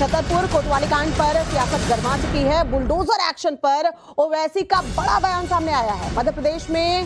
छतरपुर कोतवाली कांड पर सियासत गर्मा चुकी है। बुलडोजर एक्शन पर ओवैसी का बड़ा बयान सामने आया है। मध्य प्रदेश में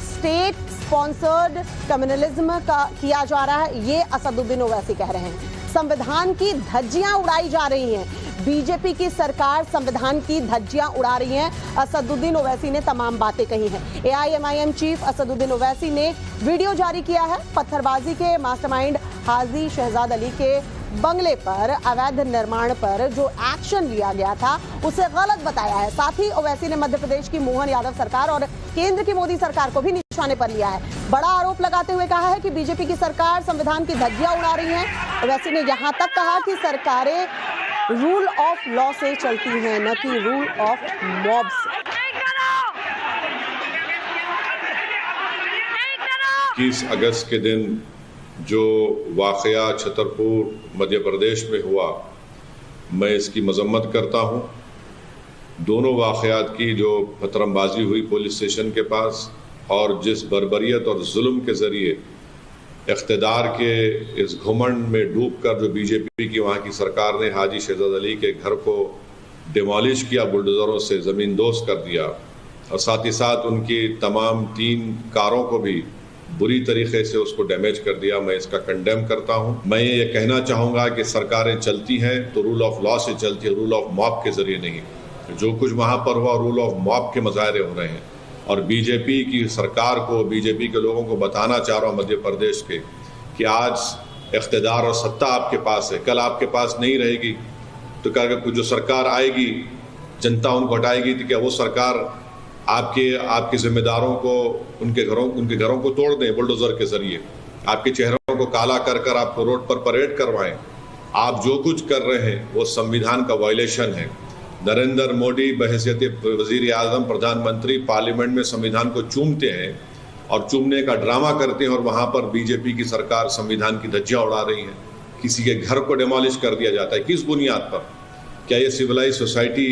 स्टेट स्पॉन्सर्ड कम्युनलिज्म का किया जा रहा है, ये असदुद्दीन ओवैसी कह रहे हैं। संविधान की धज्जियां उड़ाई जा रही हैं। बीजेपी की सरकार संविधान की धज्जियां उड़ा रही है। असदुद्दीन ओवैसी ने तमाम बातें कही हैं। एआईएमआईएम चीफ असदुद्दीन ओवैसी ने वीडियो जारी किया है। पत्थरबाजी के मास्टरमाइंड हाजी शहजाद अली के बंगले पर अवैध निर्माण पर जो एक्शन लिया गया था उसे गलत बताया है। साथ ही ओवैसी ने मध्य प्रदेश की मोहन यादव सरकार और केंद्र की मोदी सरकार को भी निशाने पर लिया है। बड़ा आरोप लगाते हुए कहा है कि बीजेपी की सरकार संविधान की धज्जियां उड़ा रही है। ओवैसी ने यहां तक कहा कि सरकारें रूल ऑफ लॉ से चलती हैं, न कि रूल ऑफ मॉब से। 21 अगस्त के दिन जो वाकया छतरपुर मध्य प्रदेश में हुआ, मैं इसकी मजम्मत करता हूं। दोनों वाकयात की जो पथरमबाजी हुई पुलिस स्टेशन के पास और जिस बर्बरियत और जुल्म के जरिए इख्तिदार के इस घुमंड में डूबकर जो बीजेपी की वहाँ की सरकार ने हाजी शहजाद अली के घर को डिमोलिश किया, बुलडोजरों से ज़मींदोज़ कर दिया और साथ ही साथ उनकी तमाम 3 कारों को भी बुरी तरीके से उसको डैमेज कर दिया। मैं इसका कंडेम करता हूँ। मैं ये कहना चाहूँगा कि सरकारें चलती हैं तो रूल ऑफ लॉ से चलती है, रूल ऑफ मॉब के जरिए नहीं। जो कुछ वहाँ पर हुआ रूल ऑफ मॉब के मुजाहरे हो रहे हैं और बीजेपी की सरकार को, बीजेपी के लोगों को बताना चाह रहा हूँ मध्य प्रदेश के कि आज इख्तिदार और सत्ता आपके पास है, कल आपके पास नहीं रहेगी। तो क्या जो सरकार आएगी जनता उनको हटाएगी तो क्या वो सरकार आपके जिम्मेदारों को उनके घरों को तोड़ दें बुलडोजर के जरिए, आपके चेहरों को काला कर कर आपको रोड पर परेड करवाएं? आप जो कुछ कर रहे हैं वो संविधान का वायलेशन है। नरेंद्र मोदी बहैसियत वजीर आजम, प्रधानमंत्री पार्लियामेंट में संविधान को चूमते हैं और चूमने का ड्रामा करते हैं और वहां पर बीजेपी की सरकार संविधान की धज्जियां उड़ा रही है। किसी के घर को डिमोलिश कर दिया जाता है, किस बुनियाद पर? क्या ये सिविलाइज सोसाइटी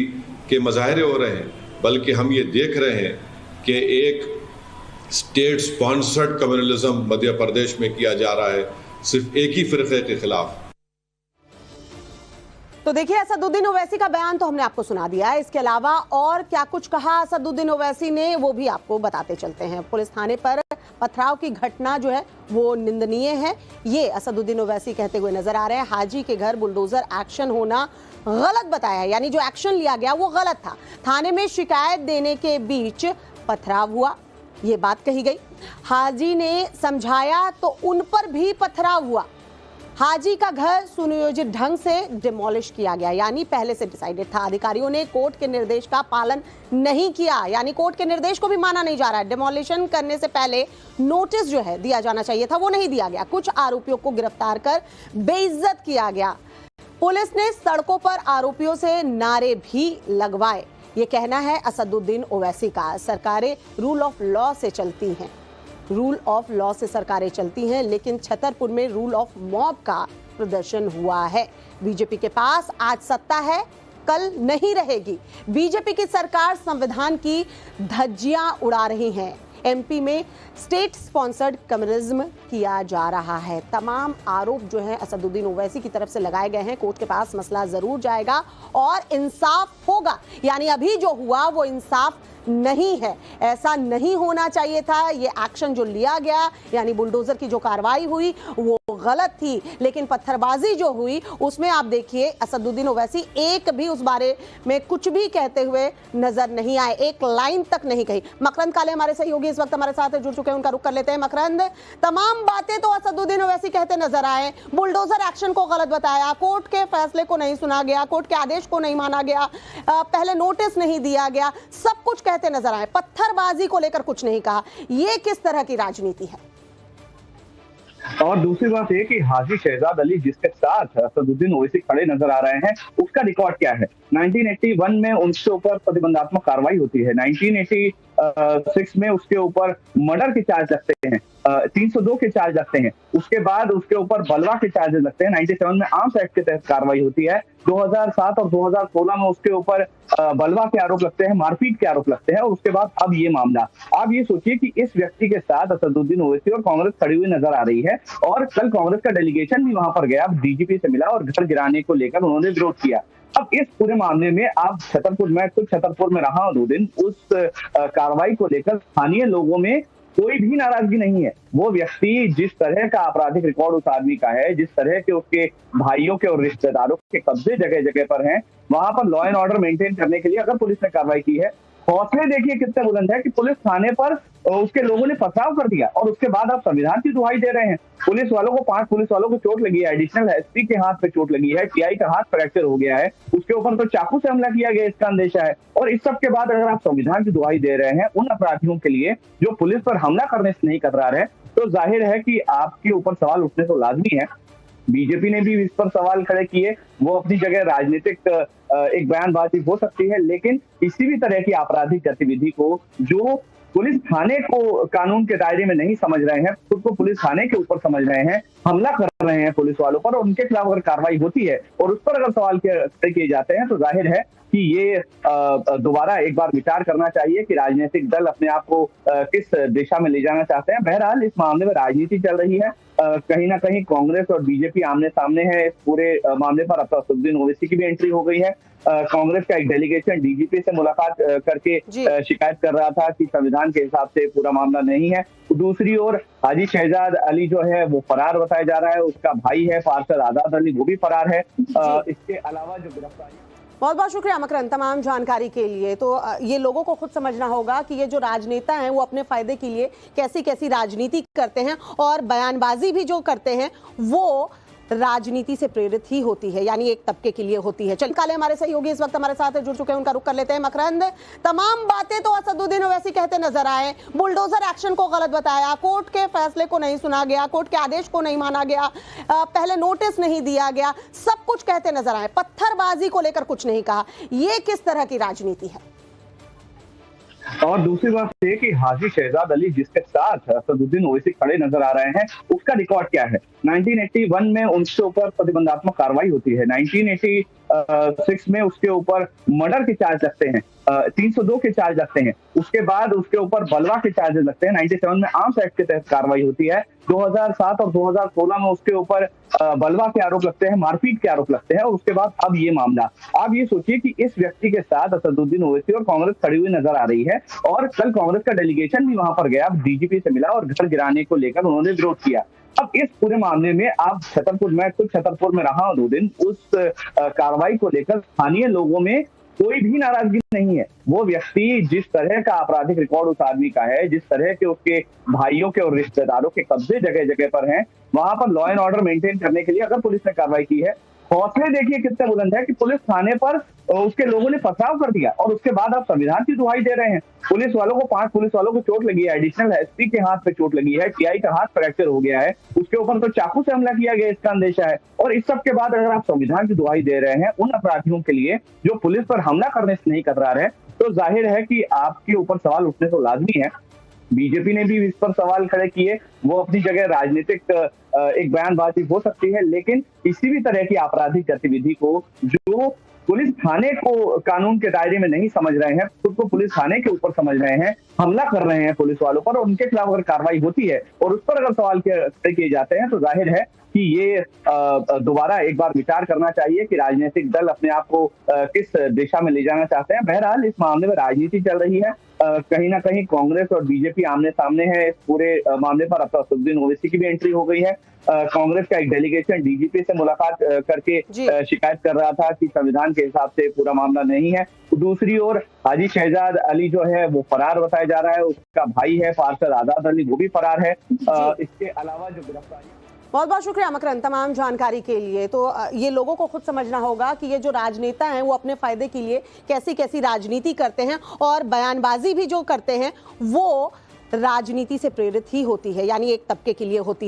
के मजाहरे हो रहे हैं? बल्कि हम ये देख रहे हैं कि एक state sponsored communalism Madhya Pradesh में किया जा रहा है, सिर्फ एक ही फिरके के खिलाफ। तो देखिए, असदुद्दीन ओवैसी का बयान तो हमने आपको सुना दिया है। इसके अलावा और क्या कुछ कहा असदुद्दीन ओवैसी ने वो भी आपको बताते चलते हैं। पुलिस थाने पर पथराव की घटना जो है वो निंदनीय है, ये असदुद्दीन ओवैसी कहते हुए नजर आ रहे हैं। हाजी के घर बुलडोजर एक्शन होना गलत बताया है, यानी जो एक्शन लिया गया वो गलत था। थाने में शिकायत देने के बीच पथराव हुआ, ये बात कही गई। हाजी ने समझाया तो उन पर भी पथराव हुआ। हाजी का घर सुनियोजित ढंग से डिमोलिश किया गया, यानी पहले से डिसाइडेड था। अधिकारियों ने कोर्ट के निर्देश का पालन नहीं किया, यानी कोर्ट के निर्देश को भी माना नहीं जा रहा है। डिमोलिशन करने से पहले नोटिस जो है दिया जाना चाहिए था, वो नहीं दिया गया। कुछ आरोपियों को गिरफ्तार कर बेइज्जत किया गया। पुलिस ने सड़कों पर आरोपियों से नारे भी लगवाए। ये कहना है असदुद्दीन ओवैसी का। सरकारें रूल ऑफ लॉ से चलती हैं, रूल ऑफ लॉ से सरकारें चलती हैं, लेकिन छतरपुर में रूल ऑफ मॉब का प्रदर्शन हुआ है। बीजेपी के पास आज सत्ता है, कल नहीं रहेगी। बीजेपी की सरकार संविधान की धज्जियां उड़ा रही है। एमपी में स्टेट स्पॉन्सर्ड कम्युनलिज्म किया जा रहा है। तमाम आरोप जो हैं असदुद्दीन ओवैसी की तरफ से लगाए गए हैं। कोर्ट के पास मसला जरूर जाएगा और इंसाफ होगा, यानी अभी जो हुआ वो इंसाफ नहीं है, ऐसा नहीं होना चाहिए था। ये एक्शन जो लिया गया, यानी बुलडोजर की जो कार्रवाई हुई वो गलत थी, लेकिन पत्थरबाजी जो हुई उसमें आप देखिए असदुद्दीन ओवैसी एक भी उस बारे में कुछ भी कहते हुए नजर नहीं आए, एक लाइन तक नहीं कही। मकरंद काले हमारे सहयोगी इस वक्त हमारे साथ जुड़ चुके हैं, उनका रुख कर लेते हैं। मकरंद, तमाम बातें तो असदुद्दीन ओवैसी कहते नजर आए। बुलडोजर एक्शन को गलत बताया, कोर्ट के फैसले को नहीं सुना गया, कोर्ट के आदेश को नहीं माना गया, पहले नोटिस नहीं दिया गया, सब कुछ कहते नजर आए। पत्थरबाजी को लेकर कुछ नहीं कहा। ये किस तरह की राजनीति है? और दूसरी बात ये कि हाजी शहजाद अली जिसके साथ असदुद्दीन ओवैसी खड़े नजर आ रहे हैं, उसका रिकॉर्ड क्या है? 1981 में उनके ऊपर प्रतिबंधात्मक कार्रवाई होती है, 1986 में उसके ऊपर मर्डर के चार्ज लगते हैं, 302 के चार्ज लगते हैं, उसके बाद उसके ऊपर बलवा के चार्जेस लगते हैं, 97 में आर्म्स एक्ट के तहत कार्रवाई होती है, 2007 और 2016 में उसके ऊपर बलवा के आरोप लगते हैं, मारपीट के आरोप लगते हैं और उसके बाद अब ये मामला। आप ये सोचिए कि इस व्यक्ति के साथ असदुद्दीन ओवैसी और कांग्रेस खड़ी हुई नजर आ रही है और कल कांग्रेस का डेलीगेशन भी वहां पर गया, डीजीपी से मिला और घर गिराने को लेकर उन्होंने विरोध किया। अब इस पूरे मामले में आप मैं खुद छतरपुर में रहा हूं 2 दिन, उस कार्रवाई को लेकर स्थानीय लोगों में कोई भी नाराजगी नहीं है। वो व्यक्ति जिस तरह का आपराधिक रिकॉर्ड उस आदमी का है, जिस तरह के उसके भाइयों के और रिश्तेदारों के कब्जे जगह जगह पर हैं, वहां पर लॉ एंड ऑर्डर मेंटेन करने के लिए अगर पुलिस ने कार्रवाई की है, हौसले देखिए कितने बुलंद है कि पुलिस थाने पर उसके लोगों ने पथराव कर दिया और उसके बाद आप संविधान की दुहाई दे रहे हैं। पुलिस वालों को 5 पुलिस वालों को चोट लगी है, एडिशनल एसपी के हाथ पे चोट लगी है, टीआई का हाथ फ्रैक्चर हो गया है, उसके ऊपर तो चाकू से हमला किया गया इसका अंदेशा है। और इस सब के बाद अगर आप संविधान की दुहाई दे रहे हैं उन अपराधियों के लिए जो पुलिस पर हमला करने से नहीं कतरा रहे, तो जाहिर है कि आपके ऊपर सवाल उठने तो लाजमी है। बीजेपी ने भी इस पर सवाल खड़े किए, वो अपनी जगह राजनीतिक एक बयानबाजी हो सकती है, लेकिन किसी भी तरह की आपराधिक गतिविधि को जो पुलिस थाने को कानून के दायरे में नहीं समझ रहे हैं, खुद को पुलिस थाने के ऊपर समझ रहे हैं, हमला कर रहे हैं पुलिस वालों पर और उनके खिलाफ अगर कार्रवाई होती है और उस पर अगर सवाल किए जाते हैं, तो जाहिर है कि ये दोबारा एक बार विचार करना चाहिए कि राजनीतिक दल अपने आप को किस दिशा में ले जाना चाहते हैं। बहरहाल इस मामले में राजनीति चल रही है, कहीं ना कहीं कांग्रेस और बीजेपी आमने सामने है इस पूरे मामले पर। अब असदुद्दीन ओवैसी की भी एंट्री हो गई है। कांग्रेस का एक डेलीगेशन डीजीपी से मुलाकात करके शिकायत कर रहा था कि संविधान के हिसाब से पूरा मामला नहीं है। दूसरी ओर हाजी शहजाद अली जो है वो फरार बताया जा रहा है, उसका भाई है पार्षद आजाद अली, वो भी फरार है। इसके अलावा जो गिरफ्तारी। बहुत बहुत शुक्रिया मकरंद तमाम जानकारी के लिए। तो ये लोगों को खुद समझना होगा कि ये जो राजनेता हैं वो अपने फायदे के लिए कैसी कैसी राजनीति करते हैं और बयानबाजी भी जो करते हैं वो राजनीति से प्रेरित ही होती है, यानी एक तबके के लिए होती है। चल काले हमारे सहयोगी इस वक्त हमारे साथ जुड़ चुके हैं, उनका रुख कर लेते हैं। मकरंद, तमाम बातें तो असदुद्दीन ओवैसी कहते नजर आए, बुलडोजर एक्शन को गलत बताया, कोर्ट के फैसले को नहीं सुना गया, कोर्ट के आदेश को नहीं माना गया, पहले नोटिस नहीं दिया गया, सब कुछ कहते नजर आए, पत्थरबाजी को लेकर कुछ नहीं कहा। ये किस तरह की राजनीति है? और दूसरी बात ये कि हाजी शहजाद अली जिसके साथ असदुद्दीन ओवैसी खड़े नजर आ रहे हैं, उसका रिकॉर्ड क्या है? 1981 में उनके ऊपर प्रतिबंधात्मक कार्रवाई होती है, 1986 में उसके ऊपर मर्डर के चार्ज लगते हैं, 302 के चार्ज लगते हैं, उसके बाद उसके ऊपर बलवा के चार्जेस लगते हैं, 97 में आर्म्स एक्ट के तहत कार्रवाई होती है, 2007 और 2016 में उसके ऊपर बलवा के आरोप लगते हैं, मारपीट के आरोप लगते हैं और उसके बाद अब ये मामला। आप ये सोचिए कि इस व्यक्ति के साथ असदुद्दीन ओवैसी और कांग्रेस खड़ी हुई नजर आ रही है और कल कांग्रेस का डेलीगेशन भी वहां पर गया, डीजीपी से मिला और घर गिराने को लेकर उन्होंने विरोध किया। अब इस पूरे मामले में आप मैं खुद छतरपुर में रहा हूं 2 दिन, उस कार्रवाई को लेकर स्थानीय लोगों में कोई भी नाराजगी नहीं है। वो व्यक्ति जिस तरह का आपराधिक रिकॉर्ड उस आदमी का है, जिस तरह के उसके भाइयों के और रिश्तेदारों के कब्जे जगह जगह पर हैं, वहां पर लॉ एंड ऑर्डर मेंटेन करने के लिए अगर पुलिस ने कार्रवाई की है, हौसले देखिए कितने बुलंद है कि पुलिस थाने पर उसके लोगों ने पथराव कर दिया और उसके बाद आप संविधान की दुहाई दे रहे हैं। पुलिस वालों को 5 पुलिस वालों को चोट लगी है, एडिशनल एसपी के हाथ पे चोट लगी है, टीआई का हाथ फ्रैक्चर हो गया है, उसके ऊपर तो चाकू से हमला किया गया इसका अंदेशा है। और इस सब के बाद अगर आप संविधान की दुहाई दे रहे हैं उन अपराधियों के लिए जो पुलिस पर हमला करने से नहीं कतरा रहे, तो जाहिर है कि आपके ऊपर सवाल उठने तो लाजमी है। बीजेपी ने भी इस पर सवाल खड़े किए, वो अपनी जगह राजनीतिक एक बयानबाजी हो सकती है, लेकिन किसी भी तरह की आपराधिक गतिविधि को जो पुलिस थाने को कानून के दायरे में नहीं समझ रहे हैं, खुद को पुलिस थाने के ऊपर समझ रहे हैं, हमला कर रहे हैं पुलिस वालों पर और उनके खिलाफ अगर कार्रवाई होती है और उस पर अगर सवाल किए जाते हैं, तो जाहिर है कि ये दोबारा एक बार विचार करना चाहिए कि राजनीतिक दल अपने आप को किस दिशा में ले जाना चाहते हैं। बहरहाल इस मामले में राजनीति चल रही है, कहीं ना कहीं कांग्रेस और बीजेपी आमने सामने है इस पूरे मामले पर। अब असदुद्दीन ओवैसी की भी एंट्री हो गई है। कांग्रेस का एक डेलीगेशन डीजीपी से मुलाकात करके शिकायत कर रहा था कि संविधान के हिसाब से पूरा मामला नहीं है। दूसरी ओर हाजी शहजाद अली जो है वो फरार बताया जा रहा है, उसका भाई है पार्षद आजाद अली, वो भी फरार है। इसके अलावा जो गिरफ्तारी। बहुत बहुत शुक्रिया मकरंद तमाम जानकारी के लिए। तो ये लोगों को खुद समझना होगा कि ये जो राजनेता हैं वो अपने फायदे के लिए कैसी कैसी राजनीति करते हैं और बयानबाजी भी जो करते हैं वो राजनीति से प्रेरित ही होती है, यानी एक तबके के लिए होती है।